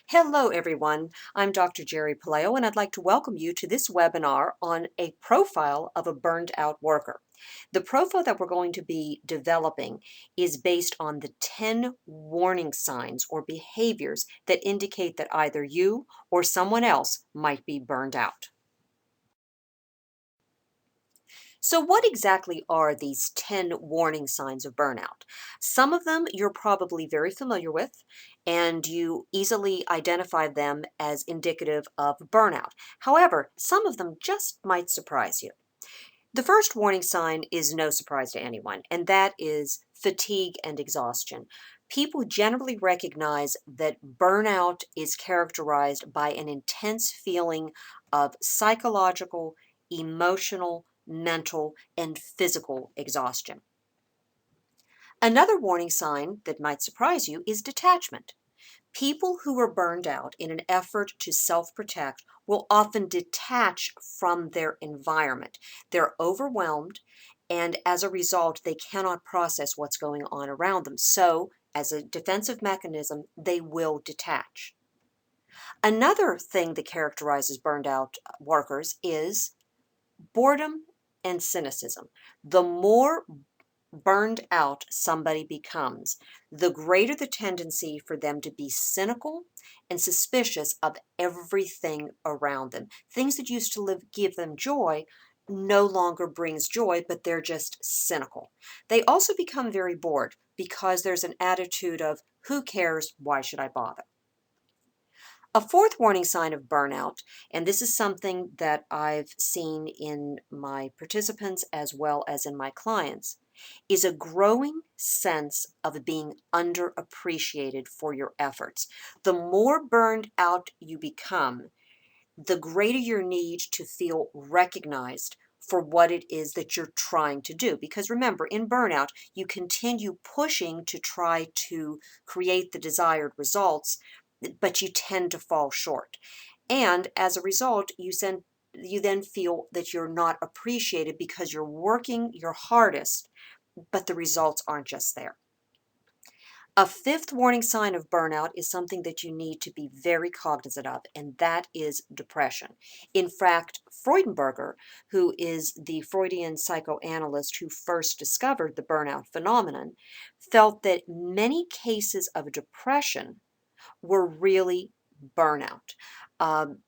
Hello, everyone. I'm Dr. Geri Puleo, and I'd like to welcome you to this webinar on a profile of a burned out worker. The profile that we're going to be developing is based on the 10 warning signs or behaviors that indicate that either you or someone else might be burned out. So what exactly are these 10 warning signs of burnout? Some of them you're probably very familiar with, and you easily identify them as indicative of burnout. However, some of them just might surprise you. The first warning sign is no surprise to anyone, and that is fatigue and exhaustion. People generally recognize that burnout is characterized by an intense feeling of psychological, emotional, mental, and physical exhaustion. Another warning sign that might surprise you is detachment. People who are burned out in an effort to self-protect will often detach from their environment. They're overwhelmed, and as a result, they cannot process what's going on around them. So, as a defensive mechanism, they will detach. Another thing that characterizes burned out workers is boredom and cynicism. The more burned out somebody becomes, the greater the tendency for them to be cynical and suspicious of everything around them. Things that used to give them joy no longer brings joy, but they're just cynical. They also become very bored because there's an attitude of, who cares, why should I bother? A fourth warning sign of burnout, and this is something that I've seen in my participants as well as in my clients, is a growing sense of being underappreciated for your efforts. The more burned out you become, the greater your need to feel recognized for what it is that you're trying to do. Because remember, in burnout, you continue pushing to try to create the desired results, but you tend to fall short. And as a result, you then feel that you're not appreciated because you're working your hardest, but the results aren't just there. A fifth warning sign of burnout is something that you need to be very cognizant of, and that is depression. In fact, Freudenberger, who is the Freudian psychoanalyst who first discovered the burnout phenomenon, felt that many cases of depression were really burnout. Um,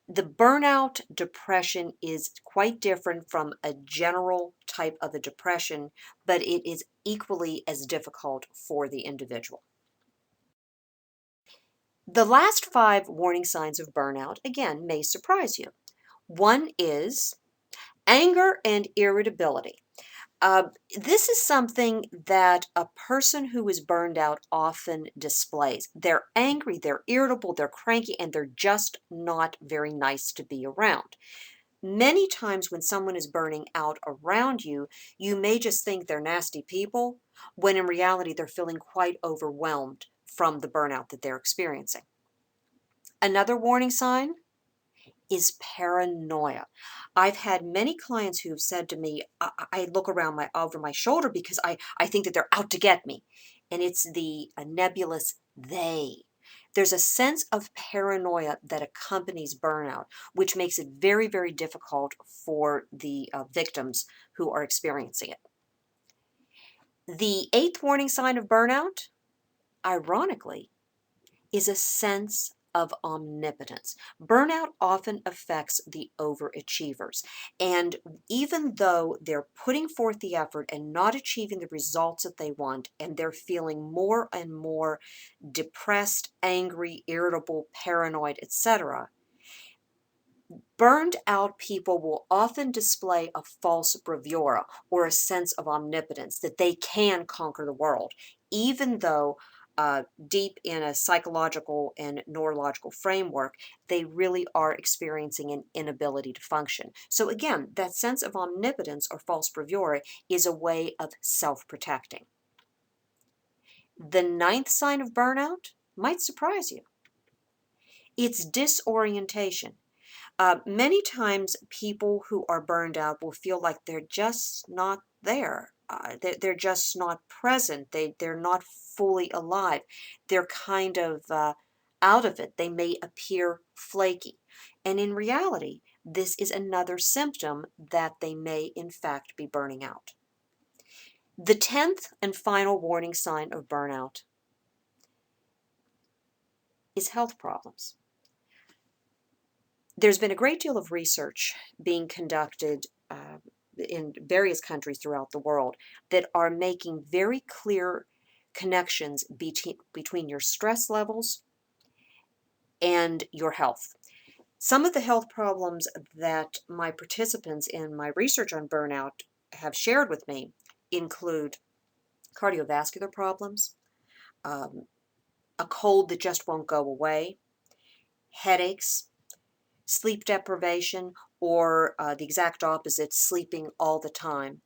the burnout depression is quite different from a general type of a depression, but it is equally as difficult for the individual. The last 5 warning signs of burnout, again, may surprise you. One is anger and irritability. This is something that a person who is burned out often displays. They're angry, they're irritable, they're cranky, and they're just not very nice to be around. Many times when someone is burning out around you, you may just think they're nasty people, when in reality they're feeling quite overwhelmed from the burnout that they're experiencing. Another warning sign is paranoia. I've had many clients who've said to me, I look around over my shoulder because I think that they're out to get me. And it's the nebulous they. There's a sense of paranoia that accompanies burnout, which makes it very, very difficult for the victims who are experiencing it. The 8th warning sign of burnout, ironically, is a sense of omnipotence. Burnout often affects the overachievers. And even though they're putting forth the effort and not achieving the results that they want, and they're feeling more and more depressed, angry, irritable, paranoid, etc., burned out people will often display a false bravura or a sense of omnipotence that they can conquer the world, even though deep in a psychological and neurological framework, they really are experiencing an inability to function. So again, that sense of omnipotence or false bravura is a way of self-protecting. The ninth sign of burnout might surprise you. It's disorientation. Many times, people who are burned out will feel like they're just not there. They're just not present. They're not fully alive. They're kind of out of it. They may appear flaky. And in reality, this is another symptom that they may, in fact, be burning out. The 10th and final warning sign of burnout is health problems. There's been a great deal of research being conducted in various countries throughout the world that are making very clear connections between your stress levels and your health. Some of the health problems that my participants in my research on burnout have shared with me include cardiovascular problems, um, a cold that just won't go away, headaches, sleep deprivation, or the exact opposite, sleeping all the time.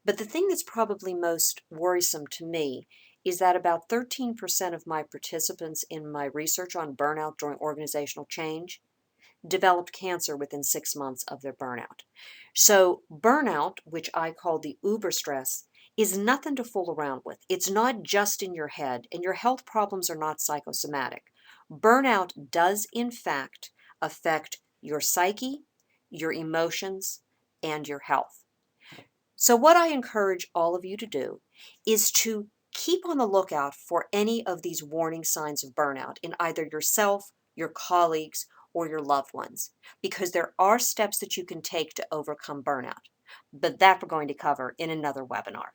But the thing that's probably most worrisome to me is that about 13% of my participants in my research on burnout during organizational change developed cancer within 6 months of their burnout. So, burnout, which I call the uber stress, is nothing to fool around with. It's not just in your head, and your health problems are not psychosomatic. Burnout does, in fact, affect your psyche, your emotions, and your health. So, what I encourage all of you to do is to keep on the lookout for any of these warning signs of burnout in either yourself, your colleagues, or your loved ones, because there are steps that you can take to overcome burnout. But that we're going to cover in another webinar.